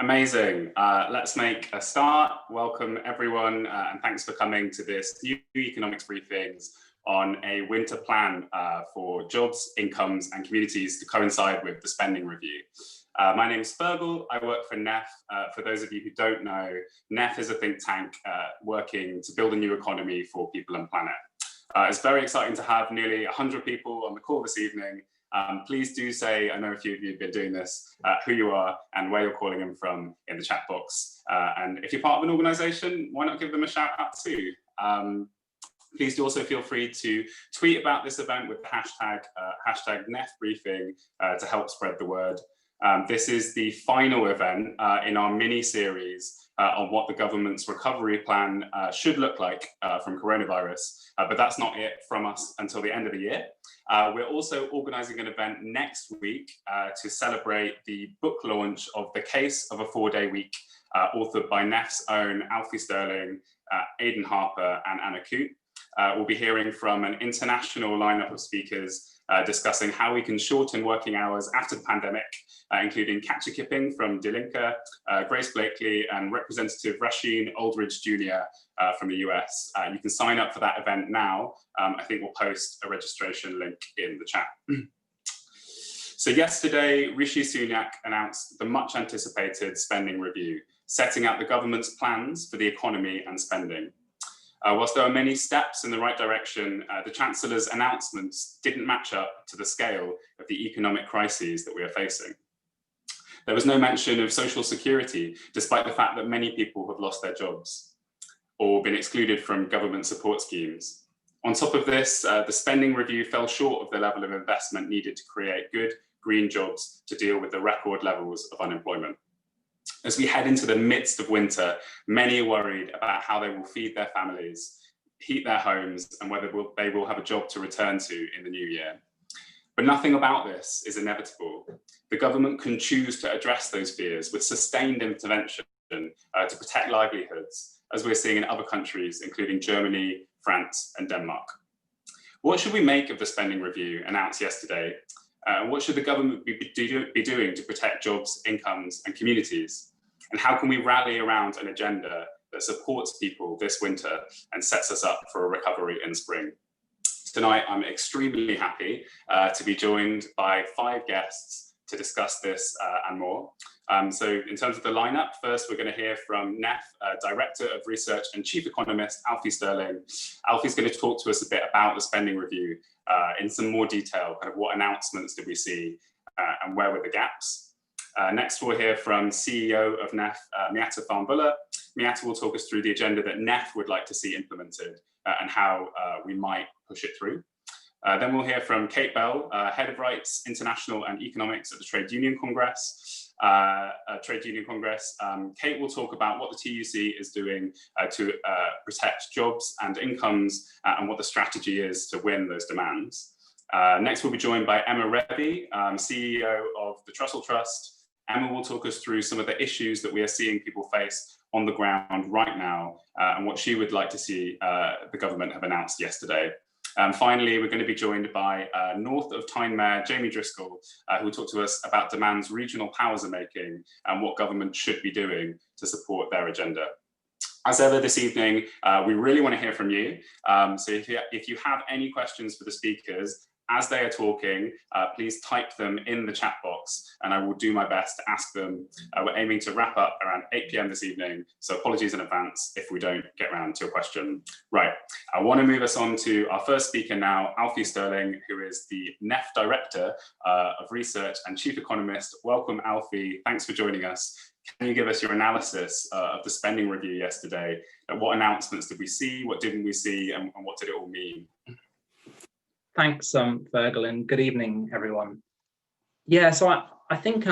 Amazing. Let's make a start. Welcome everyone, and thanks for coming to this new economics briefings on a winter plan for jobs, incomes and communities to coincide with the spending review. My name is Fergal. I work for NEF. For those of you who don't know, NEF is a think tank working to build a new economy for people and planet. It's very exciting to have nearly 100 people on the call this evening. Please do say, I know a few of you have been doing this, who you are and where you're calling in from in the chat box. And if you're part of an organisation, why not give them a shout out too? Please do also feel free to tweet about this event with the hashtag NEF briefing to help spread the word. This is the final event in our mini series on what the government's recovery plan should look like from coronavirus, but that's not it from us until the end of the year. We're also organising an event next week to celebrate the book launch of The Case of a 4-Day Week, authored by NEF's own Alfie Stirling, Aidan Harper and Anna Coote. We'll be hearing from an international lineup of speakers discussing how we can shorten working hours after the pandemic, including Katja Kipping from Die Linke, Grace Blakely and Representative Rasheen Aldridge Jr. From the US. You can sign up for that event now. I think we'll post a registration link in the chat. So yesterday, Rishi Sunak announced the much anticipated spending review, setting out the government's plans for the economy and spending. Whilst there are many steps in the right direction, the Chancellor's announcements didn't match up to the scale of the economic crises that we are facing. There was no mention of social security, despite the fact that many people have lost their jobs or been excluded from government support schemes. On top of this, the spending review fell short of the level of investment needed to create good green jobs to deal with the record levels of unemployment. As we head into the midst of winter, many are worried about how they will feed their families, heat their homes, and whether they will have a job to return to in the new year. But nothing about this is inevitable. The government can choose to address those fears with sustained intervention to protect livelihoods, as we're seeing in other countries, including Germany, France, and Denmark. What should we make of the spending review announced yesterday? What should the government be doing to protect jobs, incomes, and communities? And how can we rally around an agenda that supports people this winter and sets us up for a recovery in spring? Tonight, I'm extremely happy to be joined by 5 guests to discuss this and more. So in terms of the lineup, first we're going to hear from NEF Director of Research and Chief Economist, Alfie Stirling. Alfie's going to talk to us a bit about the spending review in some more detail, kind of what announcements did we see and where were the gaps. Next we'll hear from CEO of NEF, Miatta Fahnbulleh. Miatta will talk us through the agenda that NEF would like to see implemented and how we might push it through. Then we'll hear from Kate Bell, Head of Rights, International and Economics at the Trade Union Congress. Kate will talk about what the TUC is doing to protect jobs and incomes and what the strategy is to win those demands. Next, we'll be joined by Emma Revie, CEO of the Trussell Trust. Emma will talk us through some of the issues that we are seeing people face on the ground right now and what she would like to see the government have announced yesterday. Finally, we're going to be joined by North of Tyne Mayor Jamie Driscoll, who will talk to us about demands regional powers are making and what government should be doing to support their agenda. As ever this evening, we really want to hear from you. So if you have any questions for the speakers, as they are talking, please type them in the chat box and I will do my best to ask them. We're aiming to wrap up around 8 p.m. this evening, so apologies in advance if we don't get around to a question. Right, I want to move us on to our first speaker now, Alfie Stirling, who is the NEF Director of Research and Chief Economist. Welcome, Alfie. Thanks for joining us. Can you give us your analysis of the spending review yesterday? What announcements did we see? What didn't we see? And what did it all mean? Thanks, Fergal, and good evening, everyone. Yeah, so I think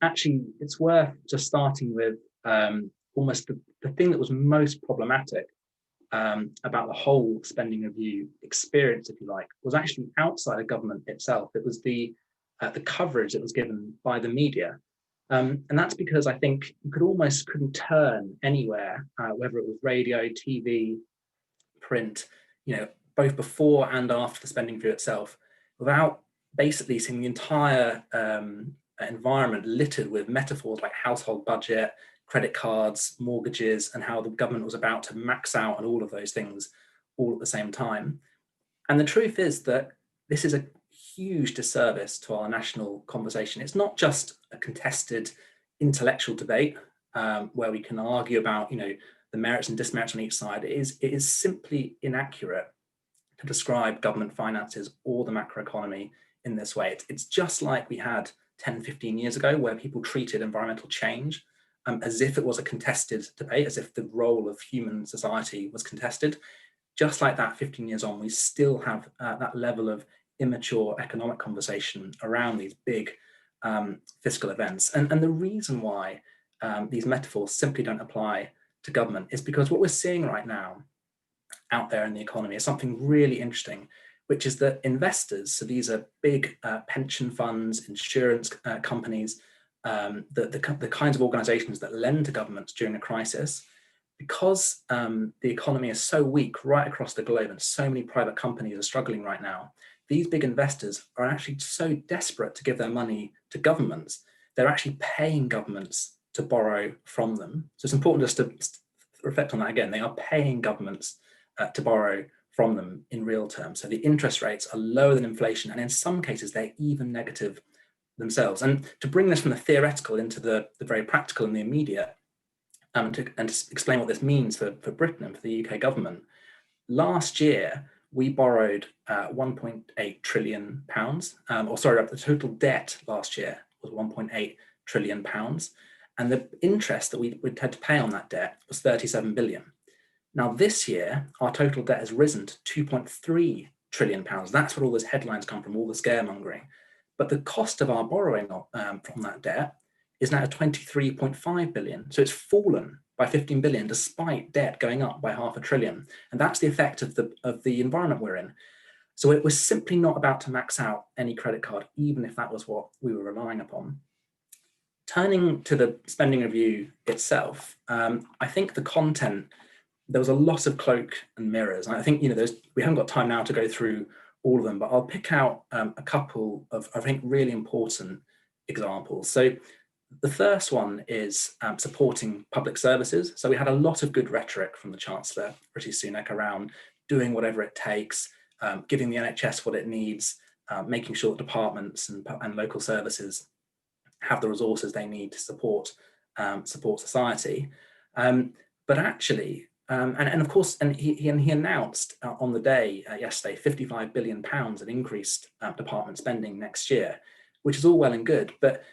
actually it's worth just starting with almost the thing that was most problematic about the whole spending review experience, if you like, was actually outside of government itself. It was the coverage that was given by the media. And that's because I think you couldn't turn anywhere, whether it was radio, TV, print, both before and after the spending review itself, without basically seeing the entire environment littered with metaphors like household budget, credit cards, mortgages, and how the government was about to max out on all of those things all at the same time. And the truth is that this is a huge disservice to our national conversation. It's not just a contested intellectual debate where we can argue about, the merits and demerits on each side. It is simply inaccurate to describe government finances or the macroeconomy in this way. It's just like we had 10, 15 years ago, where people treated environmental change as if it was a contested debate, as if the role of human society was contested. Just like that, 15 years on, we still have that level of immature economic conversation around these big fiscal events. And the reason why these metaphors simply don't apply to government is because what we're seeing right now out there in the economy is something really interesting, which is that investors, so these are big pension funds, insurance companies, the kinds of organizations that lend to governments during a crisis, because the economy is so weak right across the globe and so many private companies are struggling right now, these big investors are actually so desperate to give their money to governments, they're actually paying governments to borrow from them. So it's important just to reflect on that again. They are paying governments to borrow from them in real terms. So the interest rates are lower than inflation, and in some cases, they're even negative themselves. And to bring this from the theoretical into the very practical and the immediate, and to explain what this means for Britain and for the UK government, last year, we borrowed 1.8 trillion pounds, the total debt last year was 1.8 trillion pounds. And the interest that we had to pay on that debt was 37 billion. Now this year, our total debt has risen to 2.3 trillion pounds. That's where all those headlines come from, all the scaremongering. But the cost of our borrowing from that debt is now 23.5 billion. So it's fallen by 15 billion, despite debt going up by $500 billion. And that's the effect of the environment we're in. So it was simply not about to max out any credit card, even if that was what we were relying upon. Turning to the spending review itself, I think the content, there was a lot of cloak and mirrors. And I think, we haven't got time now to go through all of them, but I'll pick out a couple of, I think, really important examples. So the first one is supporting public services. So we had a lot of good rhetoric from the Chancellor, Rishi Sunak, around doing whatever it takes, giving the NHS what it needs, making sure that departments and local services have the resources they need to support society. But actually, and of course, and he announced on the day yesterday, £55 billion of increased department spending next year, which is all well and good. But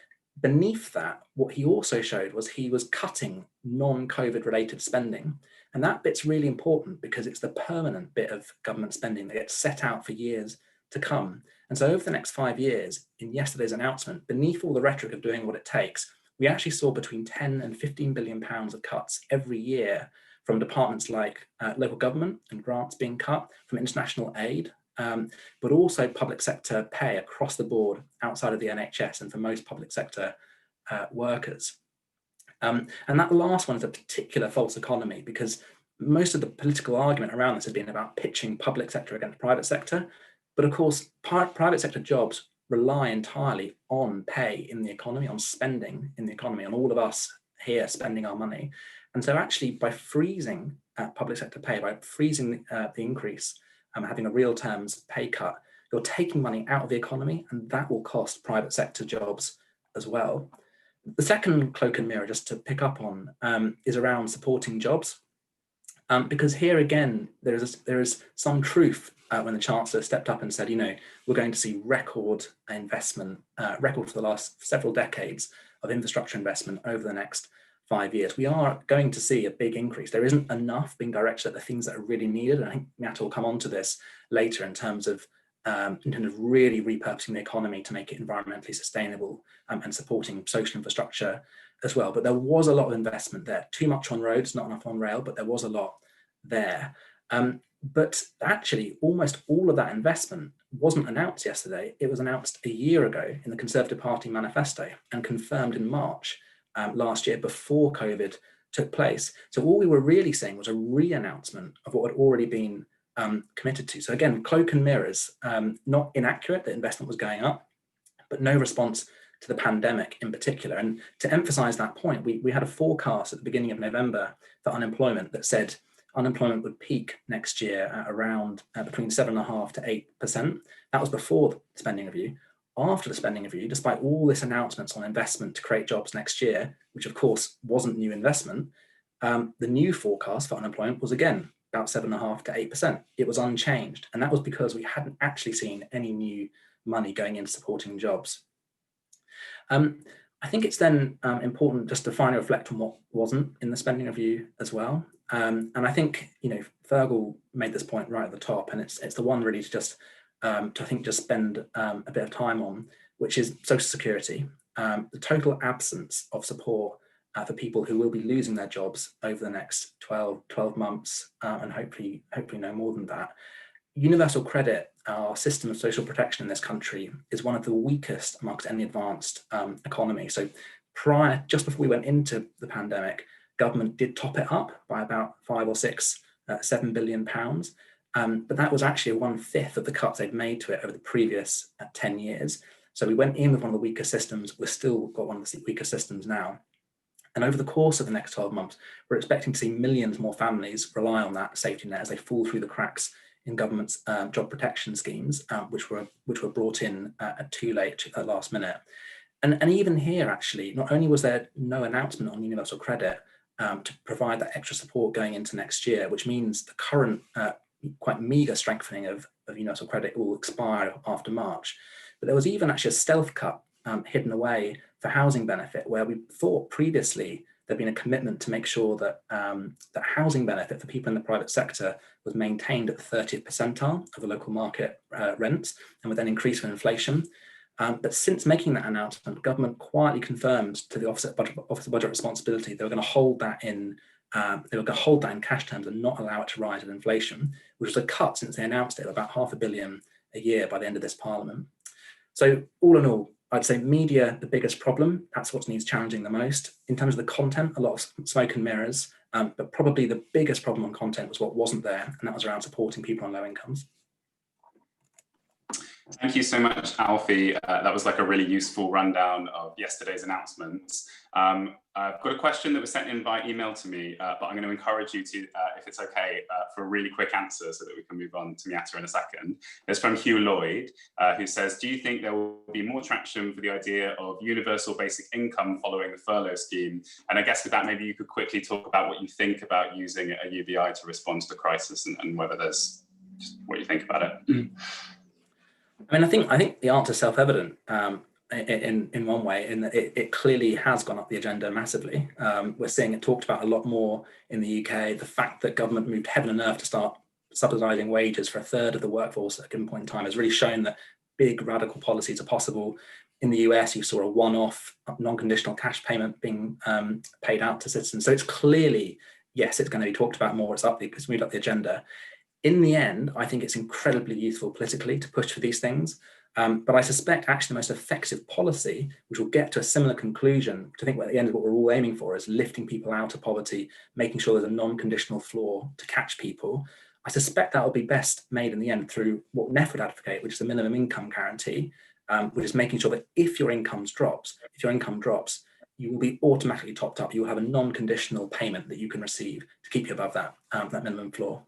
beneath that, what he also showed was he was cutting non-COVID related spending. And that bit's really important because it's the permanent bit of government spending that gets set out for years to come. And so over the next 5 years, in yesterday's announcement, beneath all the rhetoric of doing what it takes, we actually saw between 10 and 15 billion pounds of cuts every year from departments like local government and grants being cut, from international aid, but also public sector pay across the board outside of the NHS and for most public sector workers. And that last one is a particular false economy, because most of the political argument around this has been about pitching public sector against private sector. But of course, private sector jobs rely entirely on pay in the economy, on spending in the economy, on all of us here spending our money. And so actually by freezing public sector pay, by freezing the increase, having a real terms pay cut, you're taking money out of the economy, and that will cost private sector jobs as well. The second cloak and mirror, just to pick up on, is around supporting jobs. Because here again, there is some truth when the Chancellor stepped up and said, we're going to see record investment, record for the last several decades of infrastructure investment over the next 5 years. We are going to see a big increase. There isn't enough being directed at the things that are really needed. And I think Miatta will come on to this later in terms of really repurposing the economy to make it environmentally sustainable and supporting social infrastructure as well. But there was a lot of investment there. Too much on roads, not enough on rail, but there was a lot there. But actually, almost all of that investment wasn't announced yesterday. It was announced a year ago in the Conservative Party manifesto and confirmed in March last year, before COVID took place. So all we were really seeing was a re-announcement of what had already been committed to. So again, cloak and mirrors, not inaccurate that investment was going up, but no response to the pandemic in particular. And to emphasize that point, we had a forecast at the beginning of November for unemployment that said unemployment would peak next year at around between 7.5% to 8%. That was before the spending review. After the spending review, despite all this announcements on investment to create jobs next year, which of course wasn't new investment, the new forecast for unemployment was again about 7.5% to 8%. It was unchanged. And that was because we hadn't actually seen any new money going into supporting jobs. I think it's then important just to finally reflect on what wasn't in the spending review as well. And I think, Fergal made this point right at the top, and it's the one really to just spend a bit of time on, which is social security, the total absence of support for people who will be losing their jobs over the next 12 months, and hopefully no more than that. Universal credit, our system of social protection in this country, is one of the weakest amongst any advanced economy. So just before we went into the pandemic, government did top it up by about 5 or 6, 7 billion pounds. But that was actually 1/5 of the cuts they'd made to it over the previous 10 years. So we went in with one of the weaker systems. We've still got one of the weaker systems now. And over the course of the next 12 months, we're expecting to see millions more families rely on that safety net as they fall through the cracks in government's job protection schemes, which were brought in too late at last minute. And even here, actually, not only was there no announcement on universal credit to provide that extra support going into next year, which means the current quite meagre strengthening of universal credit will expire after March. But there was even actually a stealth cut hidden away for housing benefit, where we thought previously there'd been a commitment to make sure that that housing benefit for people in the private sector was maintained at the 30th percentile of the local market rents, and would then increase with inflation. But since making that announcement, government quietly confirmed to the Office of Budget Responsibility they were going to hold that in cash terms and not allow it to rise with inflation, which was a cut since they announced it of about £500 million a year by the end of this Parliament. So all in all, I'd say media, the biggest problem. That's what needs challenging the most. In terms of the content, a lot of smoke and mirrors, but probably the biggest problem on content was what wasn't there, and that was around supporting people on low incomes. Thank you so much, Alfie. That was like a really useful rundown of yesterday's announcements. I've got a question that was sent in by email to me, but I'm going to encourage you to, if it's okay, for a really quick answer so that we can move on to Miatta in a second. It's from Hugh Lloyd, who says, do you think there will be more traction for the idea of universal basic income following the furlough scheme? And I guess with that, maybe you could quickly talk about what you think about using a UBI to respond to the crisis, and whether there's just what you think about it. I mean, I think the answer is self-evident in one way, in that it clearly has gone up the agenda massively. We're seeing it talked about a lot more in the UK. The fact that government moved heaven and earth to start subsidising wages for a third of the workforce at a given point in time has really shown that big radical policies are possible. In the US, you saw a one-off non-conditional cash payment being paid out to citizens. So it's clearly, yes, it's going to be talked about more. It's moved up the agenda. In the end, I think it's incredibly useful politically to push for these things. But I suspect actually the most effective policy, which will get to a similar conclusion, which I think at the end of what we're all aiming for, is lifting people out of poverty, making sure there's a non-conditional floor to catch people. I suspect that will be best made in the end through what NEF would advocate, which is a minimum income guarantee, which is making sure that if your income drops, you will be automatically topped up. You will have a non-conditional payment that you can receive to keep you above that minimum floor.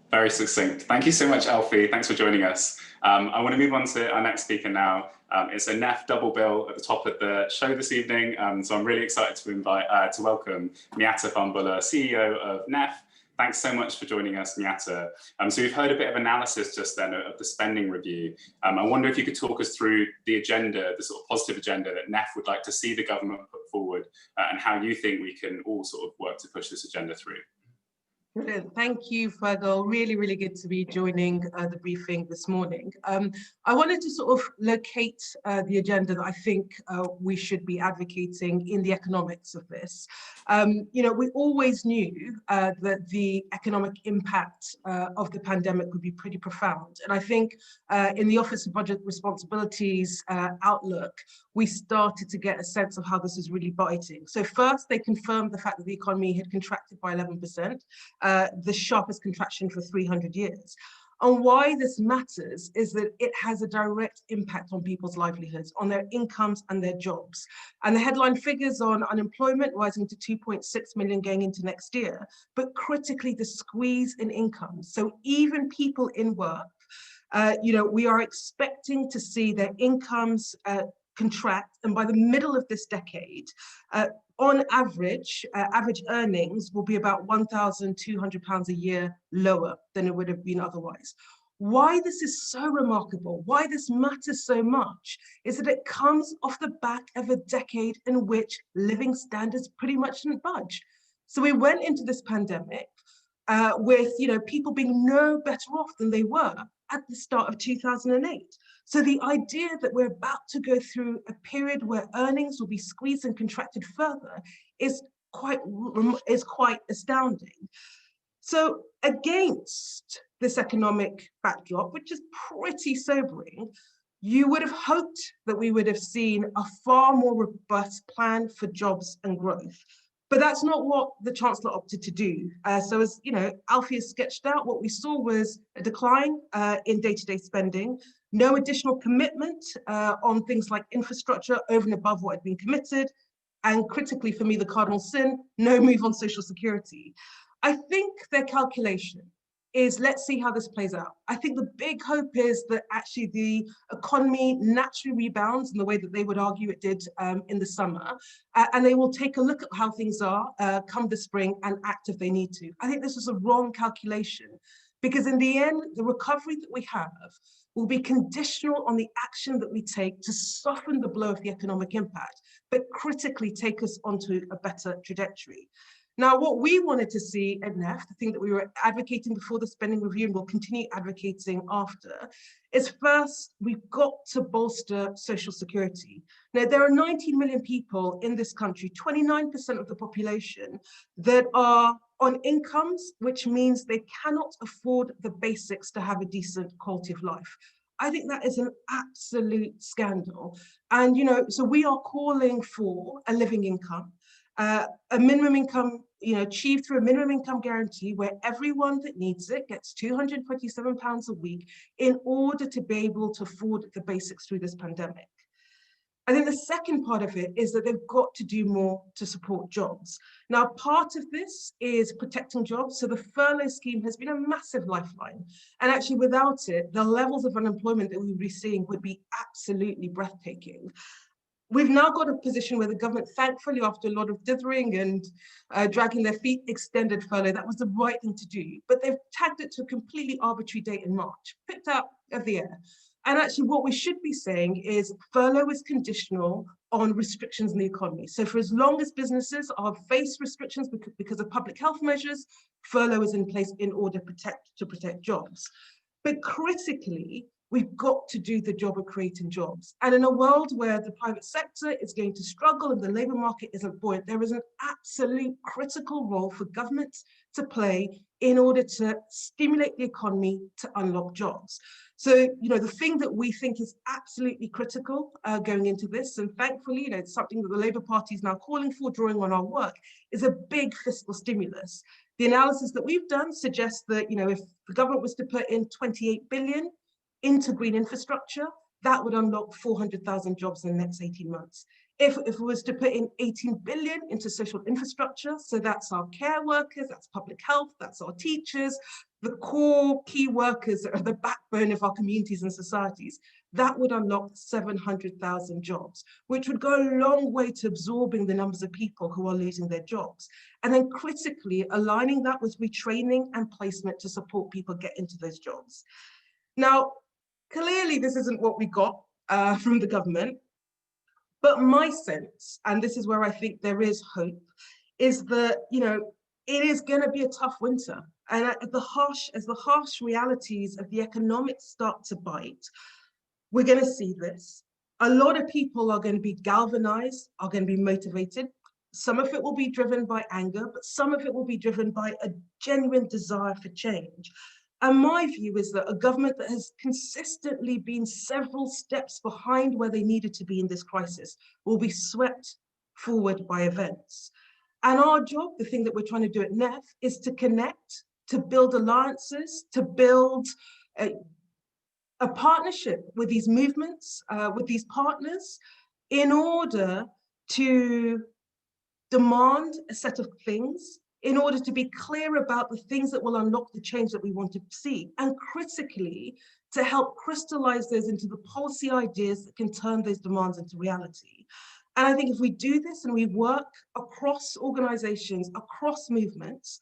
Very succinct. Thank you so much, Alfie. Thanks for joining us. I want to move on to our next speaker now. It's a NEF double bill at the top of the show this evening. So I'm really excited to welcome Miatta Fahnbulleh, CEO of NEF. Thanks so much for joining us, Miatta. So we've heard a bit of analysis just then of the spending review. I wonder if you could talk us through the agenda, the sort of positive agenda that NEF would like to see the government put forward, and how you think we can all sort of work to push this agenda through. Brilliant. Thank you, Fergal. Really, really good to be joining the briefing this morning. I wanted to sort of locate the agenda that I think we should be advocating in the economics of this. We always knew that the economic impact of the pandemic would be pretty profound. And I think in the Office of Budget Responsibilities outlook, we started to get a sense of how this is really biting. So first, they confirmed the fact that the economy had contracted by 11%. The sharpest contraction for 300 years. And why this matters is that it has a direct impact on people's livelihoods, on their incomes and their jobs. And the headline figures on unemployment rising to 2.6 million going into next year, but critically the squeeze in income. So even people in work, we are expecting to see their incomes contract, and by the middle of this decade, on average, average earnings will be about £1,200 a year lower than it would have been otherwise. Why this is so remarkable, why this matters so much, is that it comes off the back of a decade in which living standards pretty much didn't budge. So we went into this pandemic with people being no better off than they were at the start of 2008. So the idea that we're about to go through a period where earnings will be squeezed and contracted further is quite astounding. So against this economic backdrop, which is pretty sobering, you would have hoped that we would have seen a far more robust plan for jobs and growth. But that's not what the Chancellor opted to do. So as Alfie has sketched out, what we saw was a decline in day-to-day spending, no additional commitment on things like infrastructure over and above what had been committed, and critically for me, the cardinal sin, no move on social security. I think their calculation is, let's see how this plays out. I think the big hope is that actually the economy naturally rebounds in the way that they would argue it did in the summer, and they will take a look at how things are come the spring and act if they need to. I think this is a wrong calculation, because in the end, the recovery that we have will be conditional on the action that we take to soften the blow of the economic impact, but critically take us onto a better trajectory. Now, what we wanted to see at NEF, the thing that we were advocating before the spending review and will continue advocating after, is first, we've got to bolster social security. Now, there are 19 million people in this country, 29% of the population, that are on incomes, which means they cannot afford the basics to have a decent quality of life. I think that is an absolute scandal. And, so we are calling for a living income. A minimum income, achieved through a minimum income guarantee where everyone that needs it gets £227 a week in order to be able to afford the basics through this pandemic. I think the second part of it is that they've got to do more to support jobs. Now, part of this is protecting jobs. So the furlough scheme has been a massive lifeline. And actually without it, the levels of unemployment that we would be seeing would be absolutely breathtaking. We've now got a position where the government, thankfully, after a lot of dithering and dragging their feet, extended furlough. That was the right thing to do. But they've tagged it to a completely arbitrary date in March, picked out of the air. And actually what we should be saying is furlough is conditional on restrictions in the economy. So for as long as businesses are faced restrictions because of public health measures, furlough is in place in order to protect jobs. But critically, we've got to do the job of creating jobs. And in a world where the private sector is going to struggle and the labour market isn't buoyant, there is an absolute critical role for governments to play in order to stimulate the economy to unlock jobs. So, the thing that we think is absolutely critical going into this, and thankfully, it's something that the Labour Party is now calling for, drawing on our work, is a big fiscal stimulus. The analysis that we've done suggests that, if the government was to put in 28 billion into green infrastructure, that would unlock 400,000 jobs in the next 18 months. If it was to put in 18 billion into social infrastructure, so that's our care workers, that's public health, that's our teachers, the core key workers that are the backbone of our communities and societies, that would unlock 700,000 jobs, which would go a long way to absorbing the numbers of people who are losing their jobs. And then critically aligning that with retraining and placement to support people get into those jobs. Now, clearly this isn't what we got from the government, but my sense, and this is where I think there is hope, is that, it is going to be a tough winter. And as the harsh realities of the economics start to bite, we're going to see this. A lot of people are going to be galvanized, are going to be motivated. Some of it will be driven by anger, but some of it will be driven by a genuine desire for change. And my view is that a government that has consistently been several steps behind where they needed to be in this crisis will be swept forward by events. And our job, the thing that we're trying to do at NEF, is to connect, to build alliances, to build a partnership with these movements, with these partners, in order to demand a set of things, in order to be clear about the things that will unlock the change that we want to see, and critically, to help crystallize those into the policy ideas that can turn those demands into reality. And I think if we do this and we work across organizations, across movements,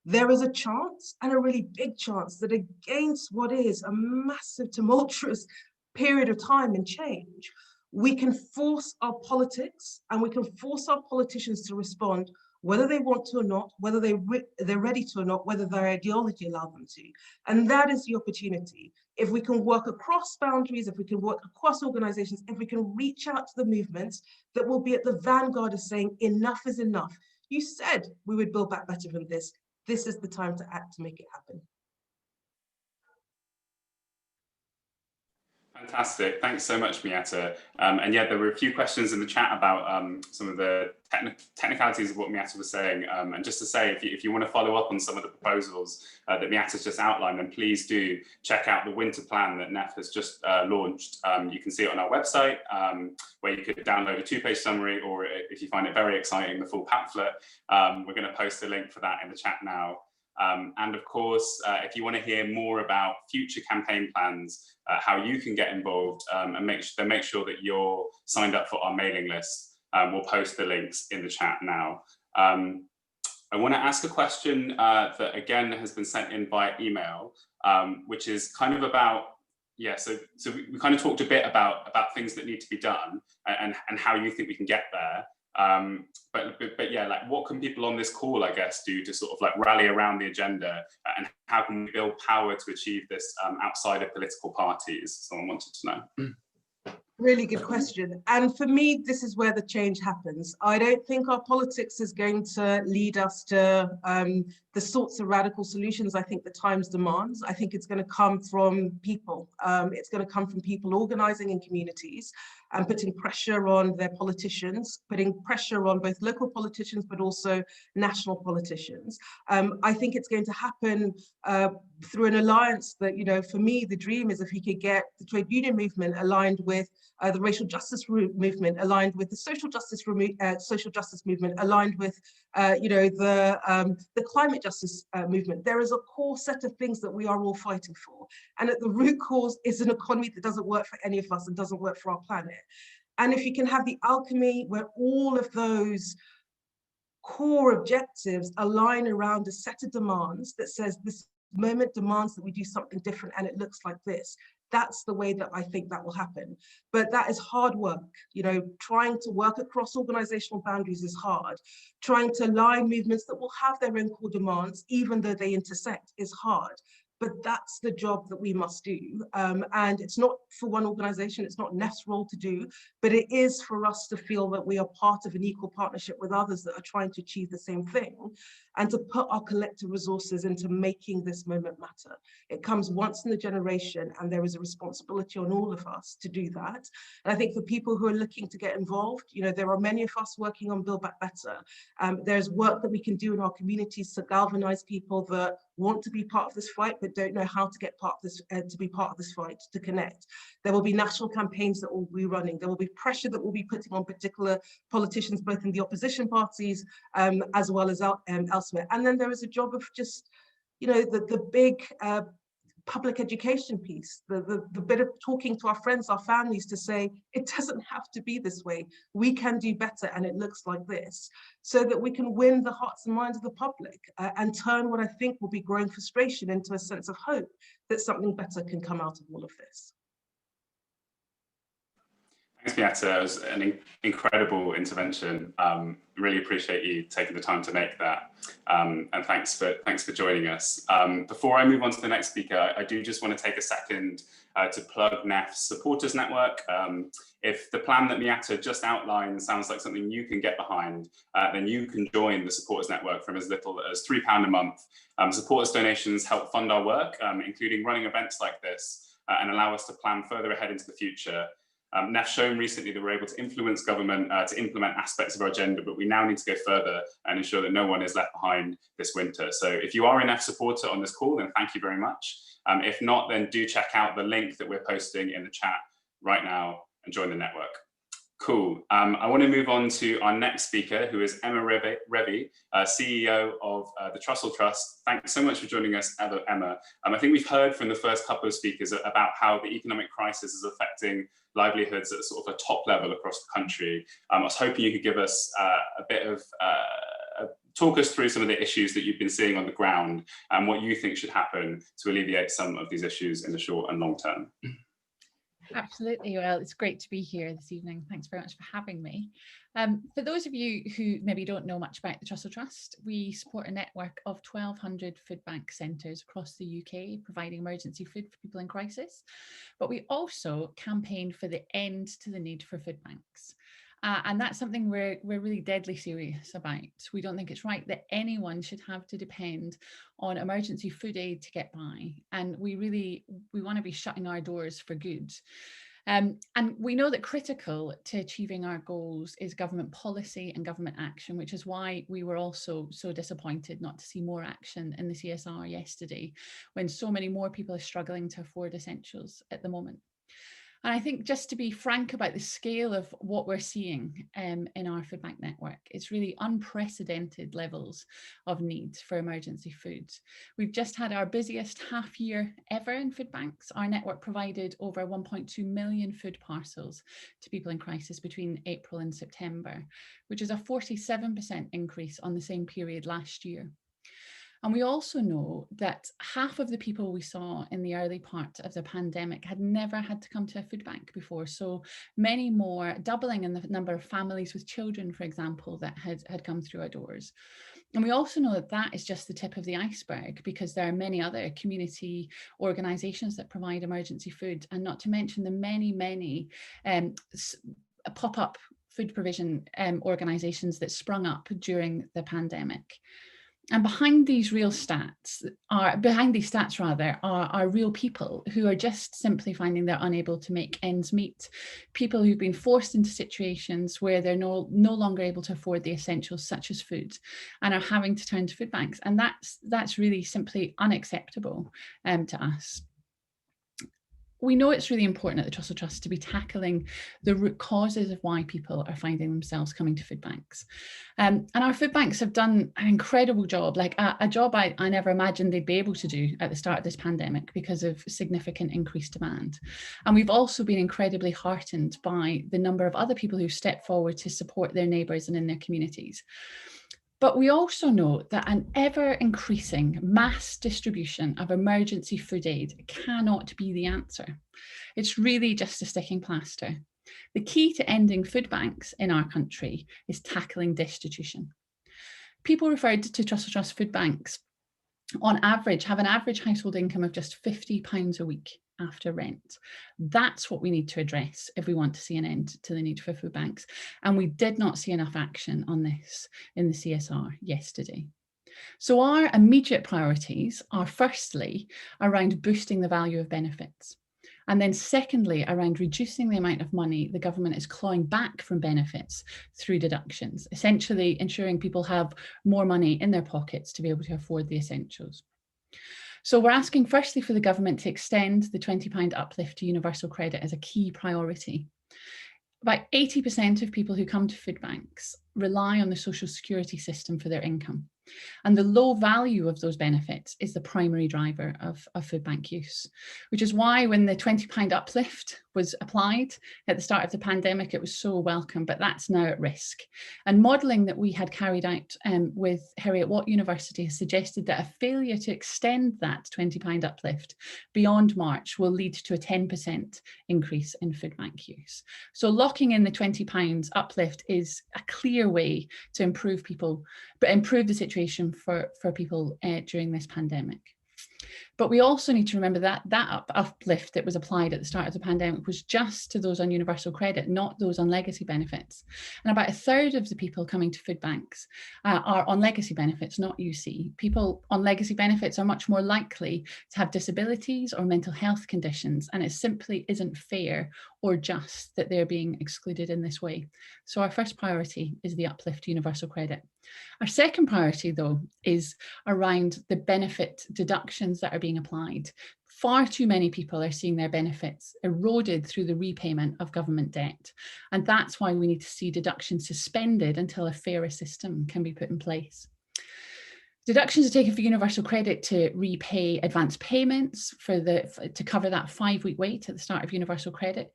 there is a chance, and a really big chance, that against what is a massive, tumultuous period of time and change, we can force our politics and we can force our politicians to respond, whether they want to or not, whether they're ready to or not, whether their ideology allows them to. And that is the opportunity. If we can work across boundaries, if we can work across organizations, if we can reach out to the movements that will be at the vanguard of saying enough is enough. You said we would build back better than this. This is the time to act to make it happen. Fantastic. Thanks so much, Miatta. And yeah, there were a few questions in the chat about some of the technicalities of what Miatta was saying. And just to say, if you want to follow up on some of the proposals that Miatta's just outlined, then please do check out the winter plan that NEF has just launched. You can see it on our website, where you could download a 2-page summary, or if you find it very exciting, the full pamphlet. We're going to post a link for that in the chat now. And of course, if you want to hear more about future campaign plans, how you can get involved, and make sure that you're signed up for our mailing list, we'll post the links in the chat now. I want to ask a question that again has been sent in by email, which is kind of about, yeah, so we kind of talked a bit about things that need to be done and how you think we can get there. But yeah, like what can people on this call, I guess, do to sort of like rally around the agenda, and how can we build power to achieve this outside of political parties? Someone wanted to know. Really good question. And for me, this is where the change happens. I don't think our politics is going to lead us to the sorts of radical solutions I think the times demands. I think it's going to come from people. It's going to come from people organizing in communities and putting pressure on their politicians, putting pressure on both local politicians, but also national politicians. I think it's going to happen through an alliance that, you know, for me, the dream is if we could get the trade union movement aligned with the racial justice movement, aligned with the social justice movement, aligned with you know, the climate justice movement. There is a core set of things that we are all fighting for, and at the root cause is an economy that doesn't work for any of us and doesn't work for our planet. And if you can have the alchemy where all of those core objectives align around a set of demands that says this moment demands that we do something different and it looks like this, that's the way that I think that will happen. But that is hard work. You know, trying to work across organizational boundaries is hard. Trying to align movements that will have their own core demands, even though they intersect, is hard. But that's the job that we must do. And it's not for one organization, it's not NEF's role to do, but it is for us to feel that we are part of an equal partnership with others that are trying to achieve the same thing, and to put our collective resources into making this moment matter. It comes once in a generation, and there is a responsibility on all of us to do that. And I think for people who are looking to get involved, you know, there are many of us working on Build Back Better. There's work that we can do in our communities to galvanize people that want to be part of this fight, but don't know how to get part of this, to be part of this fight, to connect. There will be national campaigns that will be running. There will be pressure that will be putting on particular politicians, both in the opposition parties, as well as elsewhere. And then there is a job of just, you know, the big public education piece, the bit of talking to our friends, our families, to say, it doesn't have to be this way. We can do better, and it looks like this, so that we can win the hearts and minds of the public and turn what I think will be growing frustration into a sense of hope that something better can come out of all of this. Thanks, Miatta. It was an incredible intervention. Really appreciate you taking the time to make that. And thanks for joining us. Before I move on to the next speaker, I do just want to take a second to plug NEF's supporters network. If the plan that Miatta just outlined sounds like something you can get behind, then you can join the supporters network from as little as £3 a month. Supporters donations help fund our work, including running events like this, and allow us to plan further ahead into the future. NEF's shown recently that we're able to influence government to implement aspects of our agenda, but we now need to go further and ensure that no one is left behind this winter. So if you are a NEF supporter on this call, then thank you very much. If not, then do check out the link that we're posting in the chat right now and join the network. Cool. I want to move on to our next speaker, who is Emma Revie, CEO of the Trussell Trust. Thanks so much for joining us, Emma. I think we've heard from the first couple of speakers about how the economic crisis is affecting livelihoods at sort of a top level across the country. I was hoping you could give us a bit of talk us through some of the issues that you've been seeing on the ground and what you think should happen to alleviate some of these issues in the short and long term. Absolutely. Well, it's great to be here this evening. Thanks very much for having me. For those of you who maybe don't know much about the Trussell Trust, we support a network of 1,200 food bank centres across the UK, providing emergency food for people in crisis. But we also campaign for the end to the need for food banks. And that's something we're really deadly serious about. We don't think it's right that anyone should have to depend on emergency food aid to get by. And we want to be shutting our doors for good. And we know that critical to achieving our goals is government policy and government action, which is why we were also so disappointed not to see more action in the CSR yesterday, when so many more people are struggling to afford essentials at the moment. And I think, just to be frank about the scale of what we're seeing in our food bank network, it's really unprecedented levels of need for emergency food. We've just had our busiest half year ever in food banks. Our network provided over 1.2 million food parcels to people in crisis between April and September, which is a 47% increase on the same period last year. And we also know that half of the people we saw in the early part of the pandemic had never had to come to a food bank before. So many more, doubling in the number of families with children, for example, that had come through our doors. And we also know that that is just the tip of the iceberg, because there are many other community organisations that provide emergency food, and not to mention the many pop-up food provision organisations that sprung up during the pandemic. And behind these stats are real people who are just simply finding they're unable to make ends meet. People who've been forced into situations where they're no longer able to afford the essentials such as food, and are having to turn to food banks. And that's really simply unacceptable to us. We know it's really important at the Trussell Trust to be tackling the root causes of why people are finding themselves coming to food banks. And our food banks have done an incredible job, like a job I never imagined they'd be able to do at the start of this pandemic because of significant increased demand. And we've also been incredibly heartened by the number of other people who've stepped forward to support their neighbours and in their communities. But we also know that an ever-increasing mass distribution of emergency food aid cannot be the answer. It's really just a sticking plaster. The key to ending food banks in our country is tackling destitution. People referred to Trussell Trust food banks on average have an average household income of just £50 a week after rent. That's what we need to address if we want to see an end to the need for food banks. And we did not see enough action on this in the CSR yesterday. So our immediate priorities are firstly around boosting the value of benefits. And then secondly, around reducing the amount of money the government is clawing back from benefits through deductions, essentially ensuring people have more money in their pockets to be able to afford the essentials. So we're asking firstly for the government to extend the £20 uplift to universal credit as a key priority. About 80% of people who come to food banks rely on the social security system for their income. And the low value of those benefits is the primary driver of food bank use, which is why when the £20 uplift was applied at the start of the pandemic, it was so welcome, but that's now at risk. And modelling that we had carried out with Heriot-Watt University has suggested that a failure to extend that £20 uplift beyond March will lead to a 10% increase in food bank use. So locking in the £20 uplift is a clear way to improve the situation for people during this pandemic. But we also need to remember that that uplift that was applied at the start of the pandemic was just to those on universal credit, not those on legacy benefits. And about a third of the people coming to food banks are on legacy benefits, not UC. People on legacy benefits are much more likely to have disabilities or mental health conditions, and it simply isn't fair or just that they're being excluded in this way. So our first priority is the uplift to universal credit. Our second priority, though, is around the benefit deductions that are being applied far too many people are seeing their benefits eroded through the repayment of government debt. And that's why we need to see deductions suspended until a fairer system can be put in place. Deductions are taken for universal credit to repay advance payments to cover that 5-week wait at the start of universal credit,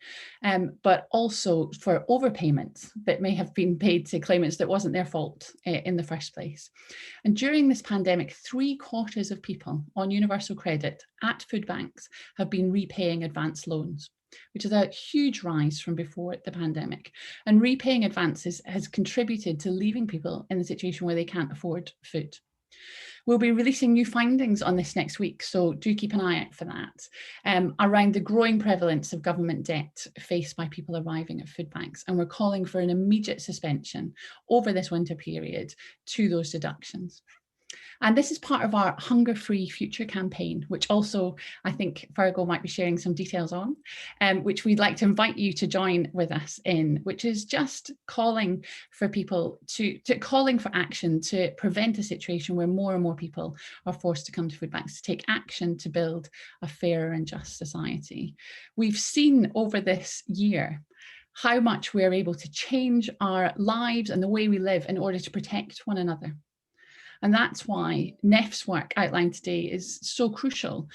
but also for overpayments that may have been paid to claimants that wasn't their fault in the first place. And during this pandemic, 3/4 of people on universal credit at food banks have been repaying advance loans, which is a huge rise from before the pandemic. And repaying advances has contributed to leaving people in the situation where they can't afford food. We'll be releasing new findings on this next week, so do keep an eye out for that, around the growing prevalence of government debt faced by people arriving at food banks. And we're calling for an immediate suspension over this winter period to those deductions. And this is part of our Hunger Free Future campaign, which also I think Fergal might be sharing some details on, which we'd like to invite you to join with us in, which is just calling for people calling for action to prevent a situation where more and more people are forced to come to food banks, to take action to build a fairer and just society. We've seen over this year how much we're able to change our lives and the way we live in order to protect one another. And that's why NEF's work outlined today is so crucial.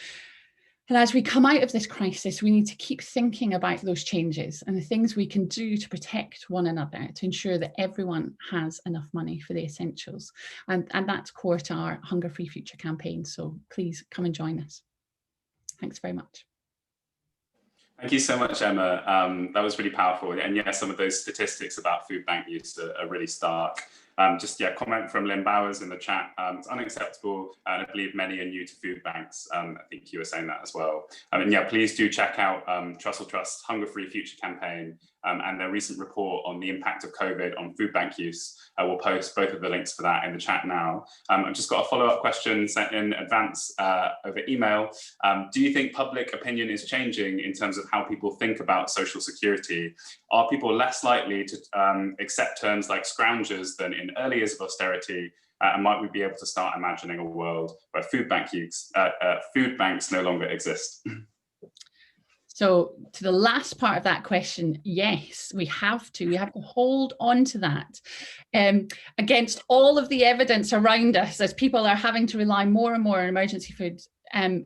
And as we come out of this crisis, we need to keep thinking about those changes and the things we can do to protect one another, to ensure that everyone has enough money for the essentials. And that's core to our Hunger Free Future campaign. So please come and join us. Thanks very much. Thank you so much, Emma. That was really powerful. And yeah, some of those statistics about food bank use are really stark. Comment from Lynn Bowers in the chat. It's unacceptable, and I believe many are new to food banks. I think you were saying that as well. And yeah, please do check out Trussell Trust's Hunger Free Future campaign and their recent report on the impact of COVID on food bank use. We'll post both of the links for that in the chat now. I've just got a follow-up question sent in advance over email. Do you think public opinion is changing in terms of how people think about social security? Are people less likely to accept terms like scroungers than in early years of austerity? And might we be able to start imagining a world where food banks no longer exist? So to the last part of that question, yes, we have to hold on to that against all of the evidence around us as people are having to rely more and more on emergency food.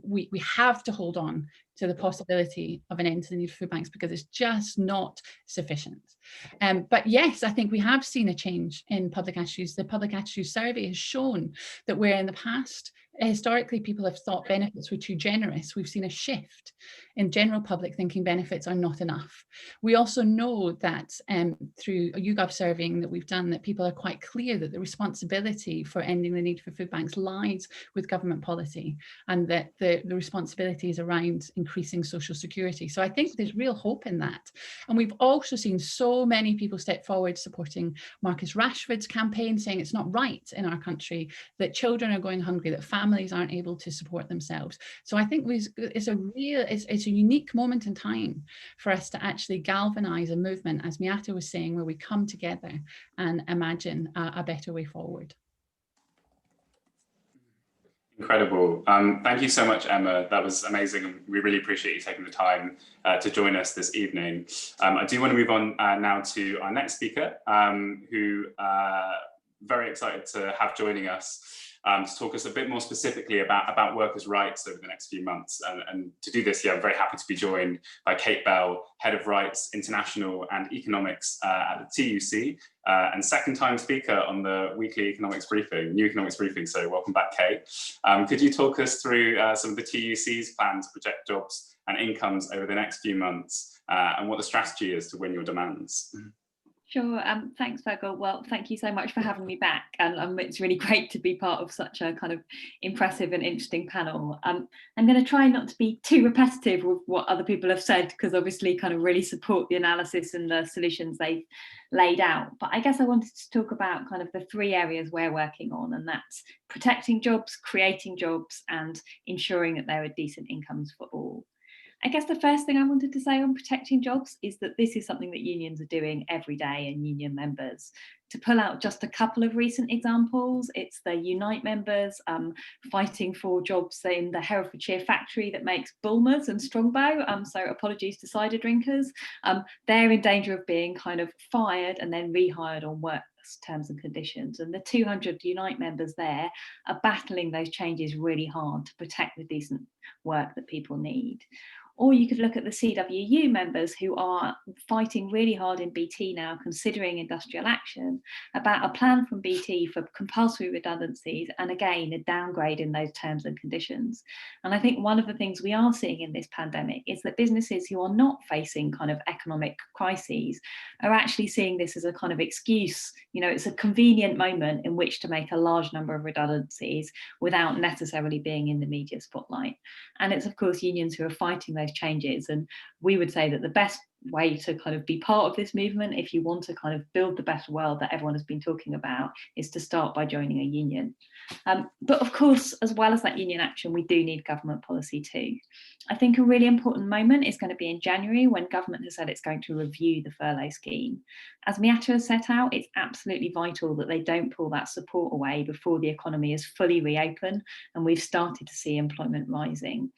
We have to hold on to the possibility of an end to the need for food banks because it's just not sufficient. But yes, I think we have seen a change in public attitudes. The public attitudes survey has shown that where in the past, historically, people have thought benefits were too generous. We've seen a shift in general public thinking benefits are not enough. We also know that through a YouGov surveying that we've done, that people are quite clear that the responsibility for ending the need for food banks lies with government policy, and that the responsibility is around increasing social security. So I think there's real hope in that. And we've also seen so many people step forward supporting Marcus Rashford's campaign, saying it's not right in our country that children are going hungry, that families aren't able to support themselves. So I think it's a unique moment in time for us to actually galvanise a movement, as Miatta was saying, where we come together and imagine a better way forward. Incredible. Thank you so much, Emma. That was amazing. We really appreciate you taking the time to join us this evening. I do want to move on now to our next speaker, who very excited to have joining us to talk us a bit more specifically about workers' rights over the next few months. And to do this, I'm very happy to be joined by Kate Bell, Head of Rights International and Economics at the TUC, and second-time speaker on the weekly economics briefing, new economics briefing. So welcome back, Kate. Could you talk us through some of the TUC's plan to project jobs and incomes over the next few months and what the strategy is to win your demands? Sure. Thanks, Fergal. Well, thank you so much for having me back. And it's really great to be part of such a kind of impressive and interesting panel. I'm going to try not to be too repetitive with what other people have said, because obviously kind of really support the analysis and the solutions they've laid out. But I guess I wanted to talk about kind of the three areas we're working on, and that's protecting jobs, creating jobs, and ensuring that there are decent incomes for all. I guess the first thing I wanted to say on protecting jobs is that this is something that unions are doing every day, and union members. To pull out just a couple of recent examples, it's the Unite members fighting for jobs in the Herefordshire factory that makes Bulmers and Strongbow, so apologies to cider drinkers. They're in danger of being kind of fired and then rehired on work terms and conditions, and the 200 Unite members there are battling those changes really hard to protect the decent work that people need. Or you could look at the CWU members who are fighting really hard in BT now, considering industrial action, about a plan from BT for compulsory redundancies and again, a downgrade in those terms and conditions. And I think one of the things we are seeing in this pandemic is that businesses who are not facing kind of economic crises are actually seeing this as a kind of excuse. You know, it's a convenient moment in which to make a large number of redundancies without necessarily being in the media spotlight. And it's of course unions who are fighting those changes, and we would say that the best way to kind of be part of this movement, if you want to kind of build the better world that everyone has been talking about, is to start by joining a union. But of course, as well as that union action, we do need government policy too. I think a really important moment is going to be in January, when government has said it's going to review the furlough scheme. As Miatta has set out, it's absolutely vital that they don't pull that support away before the economy is fully reopened and we've started to see employment rising.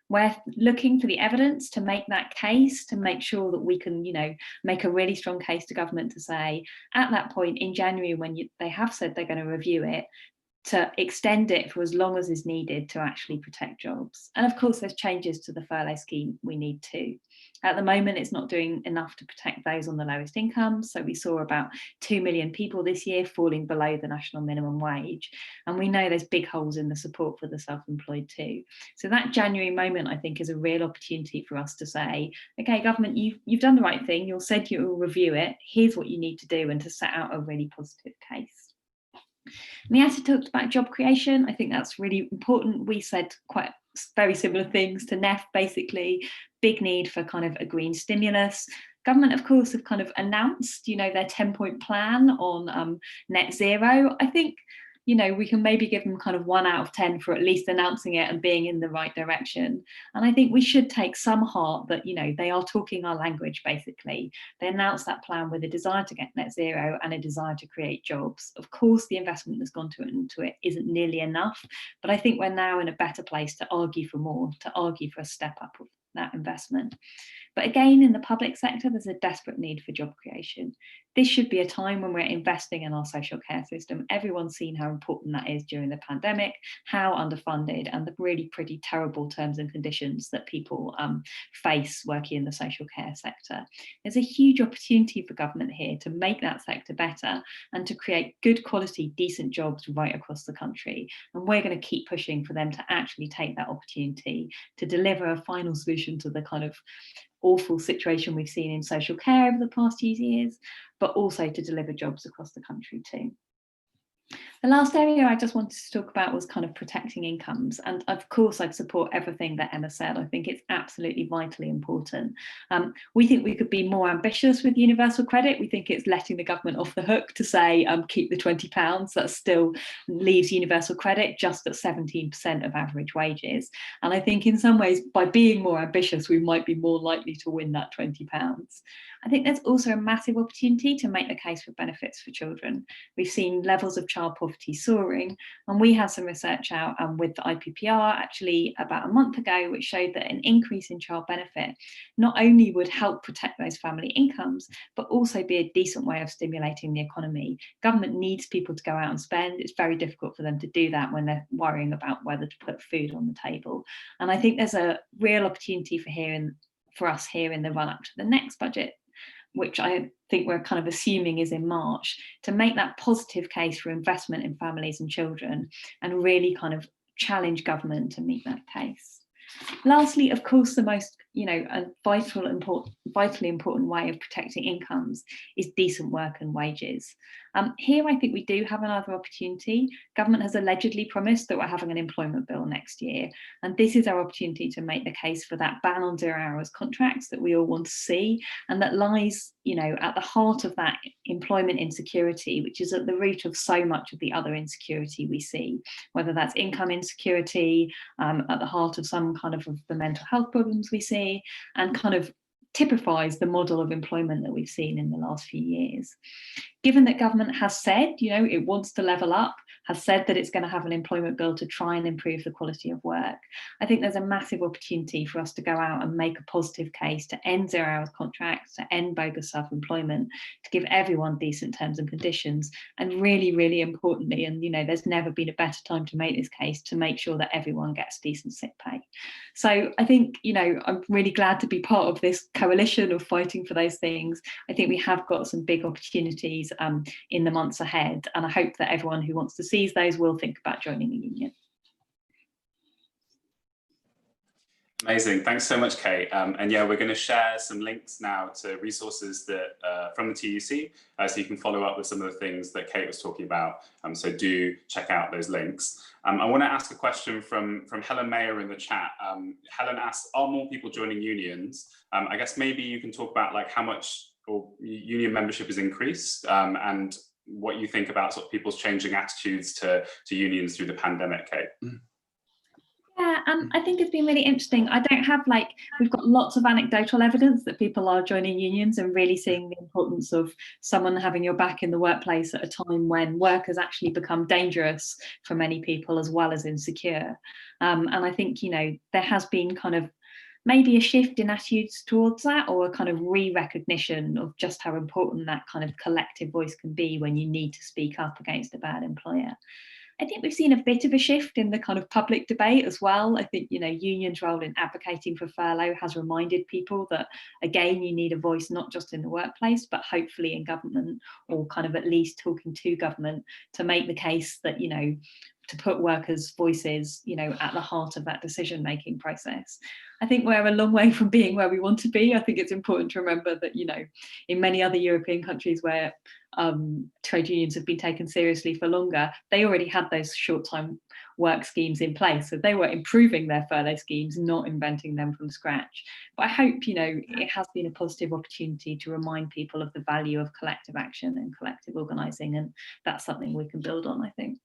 We're looking for the evidence to make that case, to make sure that we can, you know, make a really strong case to government to say, at that point in January, when they have said they're going to review it, to extend it for as long as is needed to actually protect jobs. And of course, there's changes to the furlough scheme we need too. At the moment, it's not doing enough to protect those on the lowest incomes. So we saw about 2 million people this year falling below the national minimum wage. And we know there's big holes in the support for the self-employed too. So that January moment, I think, is a real opportunity for us to say, okay, government, you've done the right thing. You said you will review it. Here's what you need to do, and to set out a really positive case. Miatta talked about job creation. I think that's really important. We said quite very similar things to NEF, basically. Big need for kind of a green stimulus. Government, of course, have kind of announced, you know, their 10-point plan on net zero. I think, you know, we can maybe give them kind of 1 out of 10 for at least announcing it and being in the right direction. And I think we should take some heart that, you know, they are talking our language, basically. They announced that plan with a desire to get net zero and a desire to create jobs. Of course, the investment that's gone into it isn't nearly enough, but I think we're now in a better place to argue for more, to argue for a step up of that investment. But again, in the public sector, there's a desperate need for job creation. This should be a time when we're investing in our social care system. Everyone's seen how important that is during the pandemic, how underfunded, and the really pretty terrible terms and conditions that people face working in the social care sector. There's a huge opportunity for government here to make that sector better and to create good quality, decent jobs right across the country. And we're going to keep pushing for them to actually take that opportunity to deliver a final solution to the kind of awful situation we've seen in social care over the past few years, but also to deliver jobs across the country too. The last area I just wanted to talk about was kind of protecting incomes. And of course, I'd support everything that Emma said. I think it's absolutely vitally important. We think we could be more ambitious with universal credit. We think it's letting the government off the hook to say, keep the £20. That still leaves universal credit just at 17% of average wages. And I think in some ways, by being more ambitious, we might be more likely to win that £20. I think there's also a massive opportunity to make the case for benefits for children. We've seen levels of child poverty soaring, and we had some research out with the IPPR actually about a month ago, which showed that an increase in child benefit not only would help protect those family incomes, but also be a decent way of stimulating the economy. Government needs people to go out and spend. It's very difficult for them to do that when they're worrying about whether to put food on the table. And I think there's a real opportunity for us here in the run up to the next budget, which I think we're kind of assuming is in March, to make that positive case for investment in families and children and really kind of challenge government to meet that case. Lastly, of course, the most, a vitally important way of protecting incomes is decent work and wages. Here, I think we do have another opportunity. Government has allegedly promised that we're having an employment bill next year. And this is our opportunity to make the case for that ban on 0 hours contracts that we all want to see. And that lies, at the heart of that employment insecurity, which is at the root of so much of the other insecurity we see, whether that's income insecurity, at the heart of some kind of the mental health problems we see, economy and kind of typifies the model of employment that we've seen in the last few years. Given that government has said, it wants to level up, has said that it's going to have an employment bill to try and improve the quality of work, I think there's a massive opportunity for us to go out and make a positive case to end 0 hours contracts, to end bogus self-employment, to give everyone decent terms and conditions, and really, really importantly, and there's never been a better time to make this case, to make sure that everyone gets decent sick pay. So I think, I'm really glad to be part of this coalition of fighting for those things. I think we have got some big opportunities in the months ahead, and I hope that everyone who wants to seize those will think about joining the union. Amazing, thanks so much, Kate. And yeah, we're going to share some links now to resources that from the TUC, so you can follow up with some of the things that Kate was talking about. So do check out those links. I want to ask a question from Helen Mayer in the chat. Helen asks, are more people joining unions? I guess maybe you can talk about like how much or union membership has increased, and what you think about sort of people's changing attitudes to unions through the pandemic, Kate. Yeah, I think it's been really interesting. I don't have we've got lots of anecdotal evidence that people are joining unions and really seeing the importance of someone having your back in the workplace at a time when work has actually become dangerous for many people as well as insecure. And I think, there has been kind of maybe a shift in attitudes towards that, or a kind of re-recognition of just how important that kind of collective voice can be when you need to speak up against a bad employer. I think we've seen a bit of a shift in the kind of public debate as well. I think, unions' role in advocating for furlough has reminded people that, again, you need a voice not just in the workplace, but hopefully in government, or kind of at least talking to government to make the case that, to put workers' voices, at the heart of that decision-making process. I think we're a long way from being where we want to be. I think it's important to remember that, in many other European countries where trade unions have been taken seriously for longer, they already had those short-time work schemes in place. So they were improving their furlough schemes, not inventing them from scratch. But I hope, it has been a positive opportunity to remind people of the value of collective action and collective organising, and that's something we can build on, I think.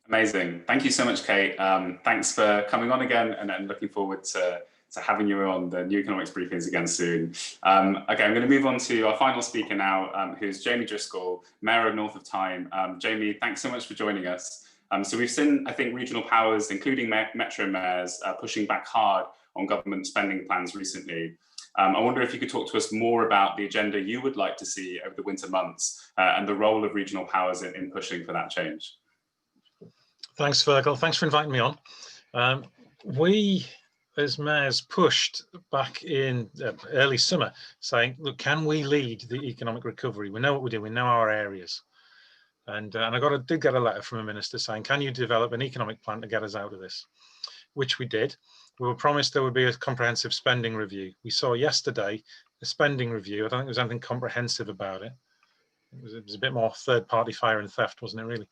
Amazing. Thank you so much, Kate. Thanks for coming on again, and looking forward to having you on the New Economics Briefings again soon. Okay, I'm going to move on to our final speaker now, who's Jamie Driscoll, Mayor of North of Tyne. Jamie, thanks so much for joining us. So we've seen, I think, regional powers, including metro mayors, pushing back hard on government spending plans recently. I wonder if you could talk to us more about the agenda you would like to see over the winter months, and the role of regional powers in pushing for that change. Thanks, Fergal. Thanks for inviting me on. We, as mayors, pushed back in early summer, saying, look, can we lead the economic recovery? We know what we're doing, we know our areas. And I did get a letter from a minister saying, can you develop an economic plan to get us out of this? Which we did. We were promised there would be a comprehensive spending review. We saw yesterday a spending review. I don't think there was anything comprehensive about it. It was a bit more third-party fire and theft, wasn't it, really?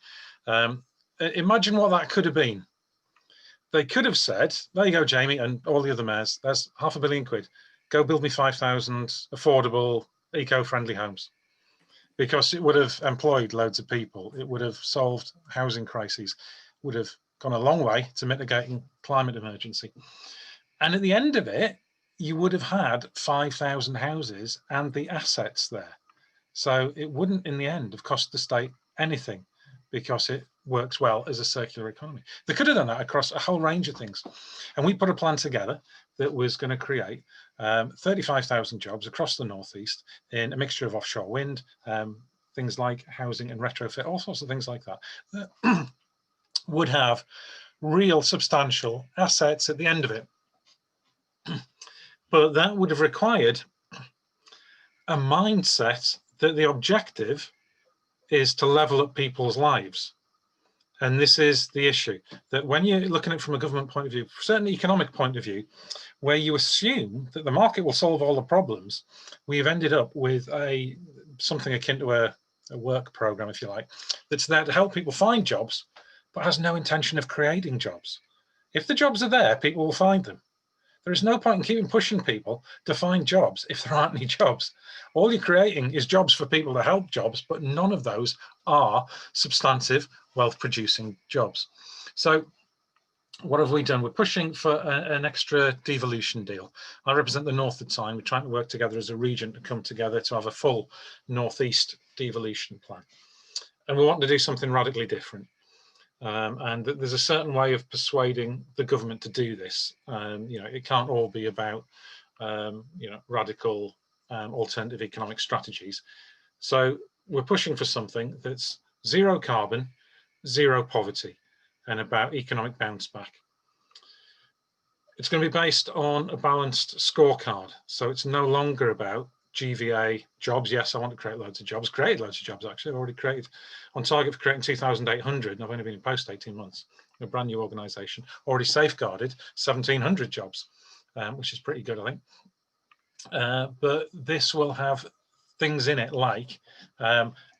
Imagine what that could have been. They could have said, there you go, Jamie, and all the other mayors, there's £500 million. Go build me 5,000 affordable, eco-friendly homes. Because it would have employed loads of people. It would have solved housing crises, would have gone a long way to mitigating climate emergency. And at the end of it, you would have had 5,000 houses and the assets there. So it wouldn't, in the end, have cost the state anything, because it works well as a circular economy. They could have done that across a whole range of things. And we put a plan together that was going to create 35,000 jobs across the northeast in a mixture of offshore wind, things like housing and retrofit, all sorts of things like that, that would have real substantial assets at the end of it. But that would have required a mindset that the objective is to level up people's lives. And this is the issue, that when you're looking at it from a government point of view, certainly economic point of view, where you assume that the market will solve all the problems, we've ended up with something akin to a work program, if you like, that's there to help people find jobs, but has no intention of creating jobs. If the jobs are there, people will find them. There is no point in keeping pushing people to find jobs if there aren't any jobs. All you're creating is jobs for people to help jobs, but none of those are substantive wealth producing jobs. So what have we done? We're pushing for an extra devolution deal. I represent the north of Tyne. We're trying to work together as a region to come together to have a full northeast devolution plan. And we want to do something radically different. And there's a certain way of persuading the government to do this. It can't all be about radical alternative economic strategies. So we're pushing for something that's zero carbon, zero poverty, and about economic bounce back. It's going to be based on a balanced scorecard. So it's no longer about GVA jobs. Yes, I want to create loads of jobs. Created loads of jobs, actually. I've already created, on target for creating 2,800, and I've only been in post 18 months. A brand new organisation. Already safeguarded 1,700 jobs, which is pretty good, I think. But this will have things in it like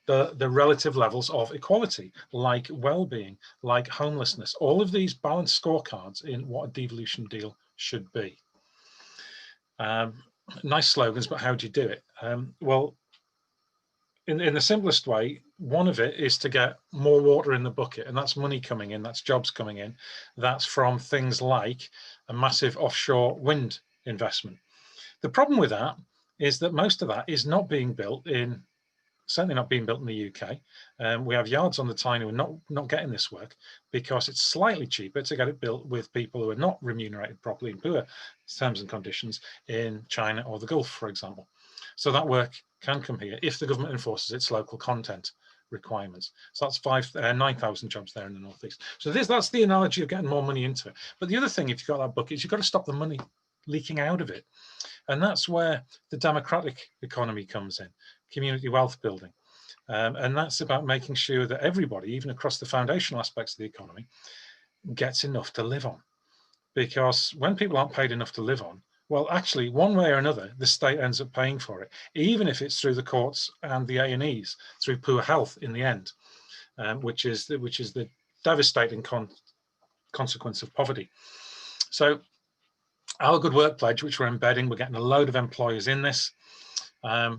the relative levels of equality, like well-being, like homelessness, all of these balanced scorecards in what a devolution deal should be. Nice slogans, but how do you do it? Well, in the simplest way, one of it is to get more water in the bucket, and that's money coming in, that's jobs coming in. That's from things like a massive offshore wind investment. The problem with that is that most of that is not being built in, certainly not being built in the UK. We have yards on the Tyne who are not getting this work because it's slightly cheaper to get it built with people who are not remunerated properly in poor terms and conditions in China or the Gulf, for example. So that work can come here if the government enforces its local content requirements. So that's 9,000 jobs there in the northeast. So that's the analogy of getting more money into it. But the other thing, if you've got that bucket, is you've got to stop the money leaking out of it. And that's where the democratic economy comes in, community wealth building. And that's about making sure that everybody, even across the foundational aspects of the economy, gets enough to live on. Because when people aren't paid enough to live on, well, actually, one way or another, the state ends up paying for it, even if it's through the courts and the A&Es, through poor health in the end, which is the devastating consequence of poverty. So our Good Work Pledge, which we're embedding, we're getting a load of employers in this,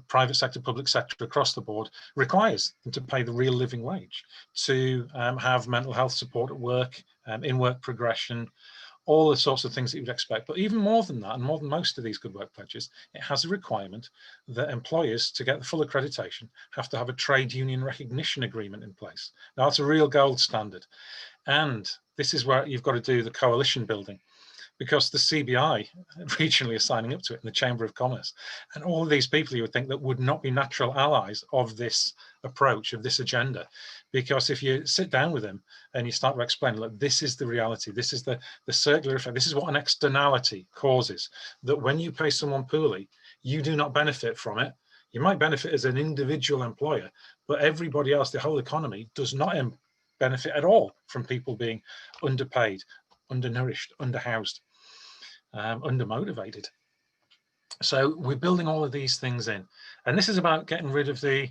private sector, public sector across the board, requires them to pay the real living wage, to have mental health support at work, in-work progression, all the sorts of things that you would expect. But even more than that, and more than most of these Good Work Pledges, it has a requirement that employers, to get the full accreditation, have to have a trade union recognition agreement in place. Now, that's a real gold standard. And this is where you've got to do the coalition building, because the CBI regionally are signing up to it, in the Chamber of Commerce. And all of these people you would think that would not be natural allies of this approach, of this agenda. Because if you sit down with them and you start to explain, look, this is the reality, this is the circular effect, this is what an externality causes, that when you pay someone poorly, you do not benefit from it. You might benefit as an individual employer, but everybody else, the whole economy, does not benefit at all from people being underpaid, undernourished, underhoused, undermotivated. So we're building all of these things in, and this is about getting rid of the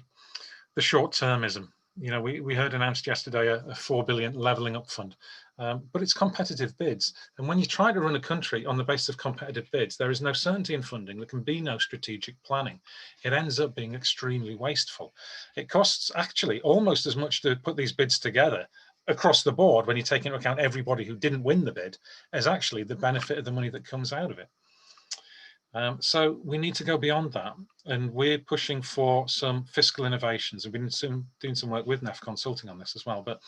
short-termism. You know, we heard announced yesterday a 4 billion levelling up fund, but it's competitive bids. And when you try to run a country on the basis of competitive bids, there is no certainty in funding. There can be no strategic planning. It ends up being extremely wasteful. It costs actually almost as much to put these bids together across the board, when you take into account everybody who didn't win the bid, as actually the benefit of the money that comes out of it. So we need to go beyond that, and we're pushing for some fiscal innovations. We've been doing some work with NEF Consulting on this as well, but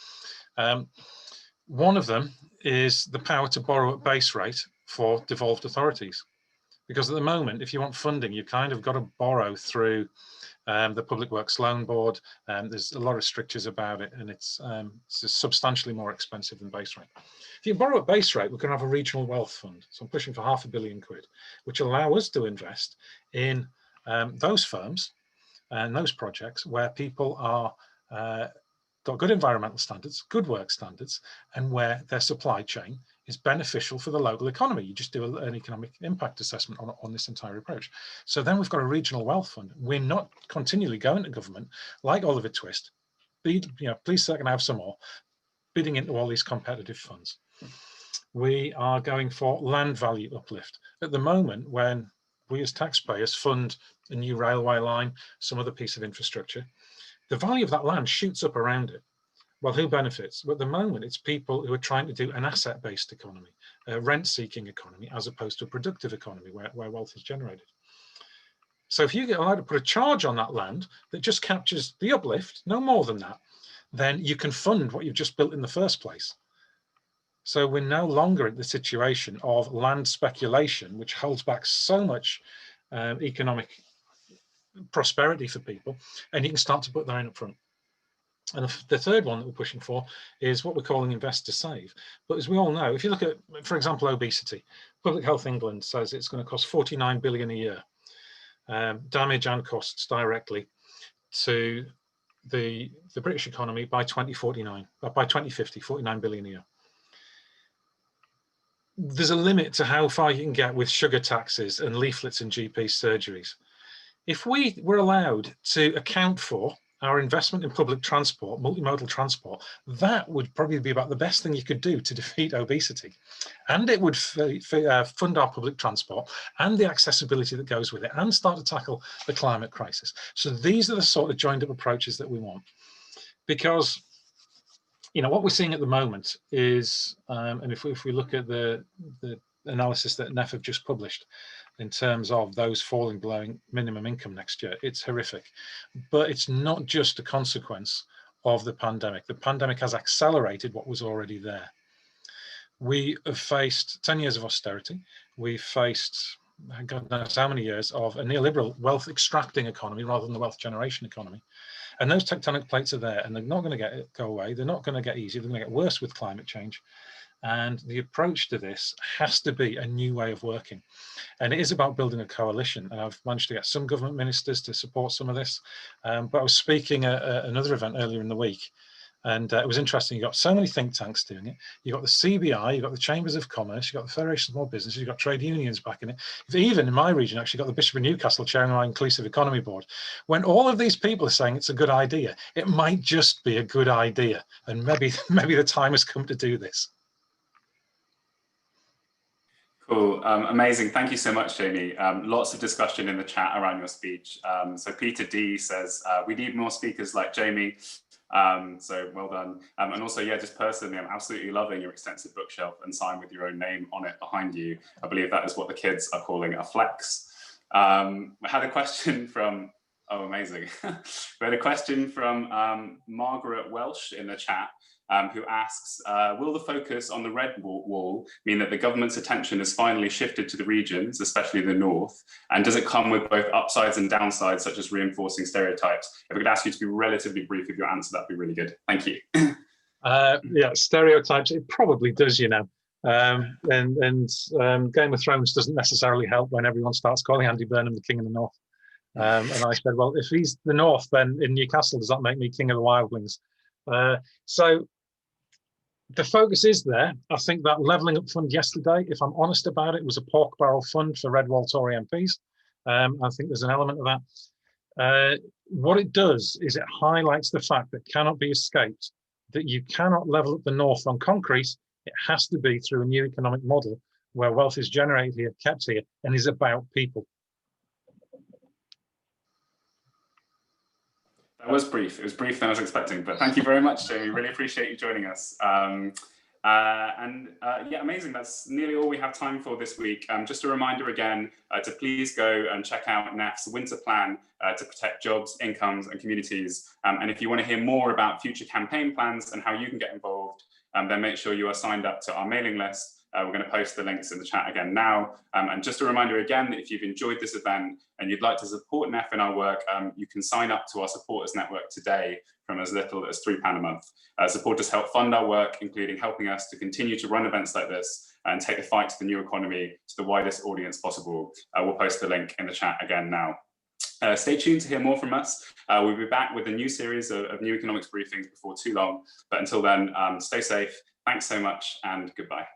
one of them is the power to borrow at base rate for devolved authorities. Because at the moment, if you want funding, you kind of got to borrow through the Public Works Loan Board. There's a lot of strictures about it, and it's substantially more expensive than base rate. If you borrow at base rate, we can have a regional wealth fund. So I'm pushing for £500 million, which will allow us to invest in those firms and those projects where people are got good environmental standards, good work standards, and where their supply chain is beneficial for the local economy. You just do an economic impact assessment on this entire approach. So then we've got a regional wealth fund. We're not continually going to government like Oliver Twist. Please sir, can I have some more, bidding into all these competitive funds. We are going for land value uplift. At the moment, when we as taxpayers fund a new railway line, some other piece of infrastructure, the value of that land shoots up around it. Well, who benefits? Well, at the moment, it's people who are trying to do an asset-based economy, a rent-seeking economy, as opposed to a productive economy where wealth is generated. So if you get allowed to put a charge on that land that just captures the uplift, no more than that, then you can fund what you've just built in the first place. So we're no longer in the situation of land speculation, which holds back so much economic prosperity for people, and you can start to put that in up front. And the third one that we're pushing for is what we're calling invest to save. But as we all know, if you look at, for example, obesity, Public Health England says it's going to cost 49 billion a year, damage and costs directly to the British economy by 2049, by 2050, 49 billion a year. There's a limit to how far you can get with sugar taxes and leaflets and GP surgeries. If we were allowed to account for our investment in public transport, multimodal transport, that would probably be about the best thing you could do to defeat obesity. And it would fund our public transport and the accessibility that goes with it, and start to tackle the climate crisis. So these are the sort of joined up approaches that we want. Because, you know, what we're seeing at the moment is, and if we look at the analysis that NEF have just published, in terms of those falling below minimum income next year, it's horrific. But it's not just a consequence of the pandemic. The pandemic has accelerated what was already there. We have faced 10 years of austerity. We've faced, God knows how many years of a neoliberal wealth extracting economy rather than the wealth generation economy. And those tectonic plates are there, and they're not going to go away. They're not going to get easier. They're going to get worse with climate change. And the approach to this has to be a new way of working. And it is about building a coalition. And I've managed to get some government ministers to support some of this. But I was speaking at another event earlier in the week, and it was interesting. You got so many think tanks doing it. You got the CBI, you got the Chambers of Commerce, you got the Federation of Small Businesses, you got trade unions backing it. Even in my region, actually got the Bishop of Newcastle chairing our Inclusive Economy Board. When all of these people are saying it's a good idea, it might just be a good idea. And maybe the time has come to do this. Cool, amazing. Thank you so much, Jamie. Lots of discussion in the chat around your speech. So Peter D says, we need more speakers like Jamie. So well done. And also, yeah, just personally, I'm absolutely loving your extensive bookshelf and sign with your own name on it behind you. I believe that is what the kids are calling a flex. We had a question from, oh, amazing. We had a question from Margaret Welsh in the chat. Who asks, will the focus on the red wall mean that the government's attention has finally shifted to the regions, especially the north? And does it come with both upsides and downsides, such as reinforcing stereotypes? If I could ask you to be relatively brief with your answer, that'd be really good. Thank you. Yeah, stereotypes, it probably does, you know. And Game of Thrones doesn't necessarily help when everyone starts calling Andy Burnham the King of the North. And I said, well, if he's the North, then in Newcastle, does that make me King of the Wildlings? So the focus is there. I think that levelling up fund yesterday, if I'm honest about it, was a pork barrel fund for red wall Tory MPs. I think there's an element of that. What it does is it highlights the fact that cannot be escaped, that you cannot level up the north on concrete. It has to be through a new economic model where wealth is generated here, kept here, and is about people. That was brief. It was briefer than I was expecting, but thank you very much, Jamie. Really appreciate you joining us. Yeah, amazing. That's nearly all we have time for this week. Just a reminder again to please go and check out NEF's winter plan to protect jobs, incomes, and communities. And if you want to hear more about future campaign plans and how you can get involved, then make sure you are signed up to our mailing list. We're going to post the links in the chat again now. And just a reminder again, that if you've enjoyed this event and you'd like to support NEF in our work, you can sign up to our supporters network today from as little as £3 a month. Supporters help fund our work, including helping us to continue to run events like this and take the fight to the new economy to the widest audience possible. We'll post the link in the chat again now. Stay tuned to hear more from us. We'll be back with a new series of new economics briefings before too long. But until then, stay safe. Thanks so much and goodbye.